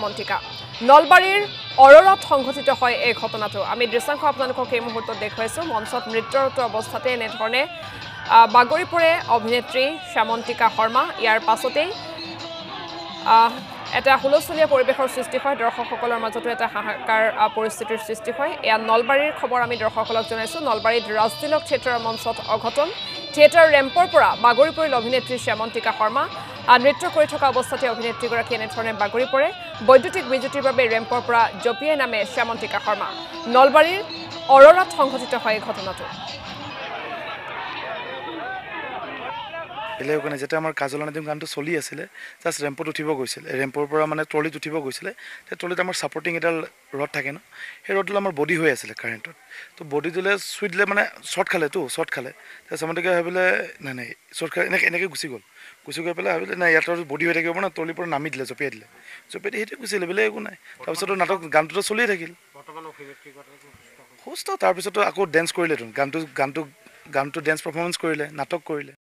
শ্যামন্তিকা নলবাৰীৰ অৰৰত সংঘটিত হয় এই ঘটনাটো আমি দৃশ্যাংশ আপোনালোকক এই মুহূৰ্তত দেখুৱাইছো মঞ্চত নৃত্যৰত অৱস্থাতে এনেধৰণে বাগৰি পৰে অভিনেত্ৰী শ্যামন্তিকা শৰ্মা ইয়াৰ পাছতেই এটা হুলস্থলীয়া পৰিৱেশৰ সৃষ্টি হয় দৰ্শকসকলৰ মাজতো এটা হাহাকাৰ পৰিস্থিতিৰ সৃষ্টি হয় এয়া নলবাৰীৰ খবৰ আমি দৰ্শকসকলক জনাইছো নলবাৰীত ৰাজতিলক থিয়েটাৰৰ মঞ্চত অঘটন থিয়েটাৰ ৰেম্পৰ পৰা বাগৰি পৰিল অভিনেত্ৰী শ্যামন্তিকা শৰ্মা নৃত্য কৰি থকা অৱস্থাতে অভিনেত্ৰীগৰাকী এনেধৰণে বাগৰি পৰে বৈদ্যুতিক বিজুতিৰ বাবে ৰেম্পৰ পৰা জপিয়াই নামে শ্যামন্তিকা শৰ্মা নলবাৰীৰ অৰৰত সংঘটিত হয় এই ঘটনাটো এলে ওখানে যেটা আমাৰ কাজল নদীম গানটো চলি আছিল জাস্ট ৰেম্পত উঠিব গৈছিল ৰেম্পৰ পৰা মানে ট্ৰলিত উঠিব গৈছিল সেই ট্ৰলিত আমাৰ সাপোৰ্টিং এডাল ৰড থাকে ন সেই ৰডডাল আমাৰ বডি হৈ আছিল কাৰেণ্টত তো বডি দিলে সুইট দিলে মানে শৰ্ট খালে তাৰ সামন্তিকা ভাবিলে নাই শৰ্ট খালে এনেকৈ গুচি গৈ পেলাই ভাবিলে নাই ইয়াত বডি হৈ থাকিব না ট্ৰলিৰ পৰা নামি দিলে জপিয়াই দিলে সেইটো গুচিলে বোলে একো নাই তাৰপিছত নাটক গানটোতো চলিয়ে থাকিল সুস্থ তাৰপিছতো আকৌ ডেন্স কৰিলে গানটো ডেন্স পাৰফৰ্মেঞ্চ কৰিলে নাটক কৰিলে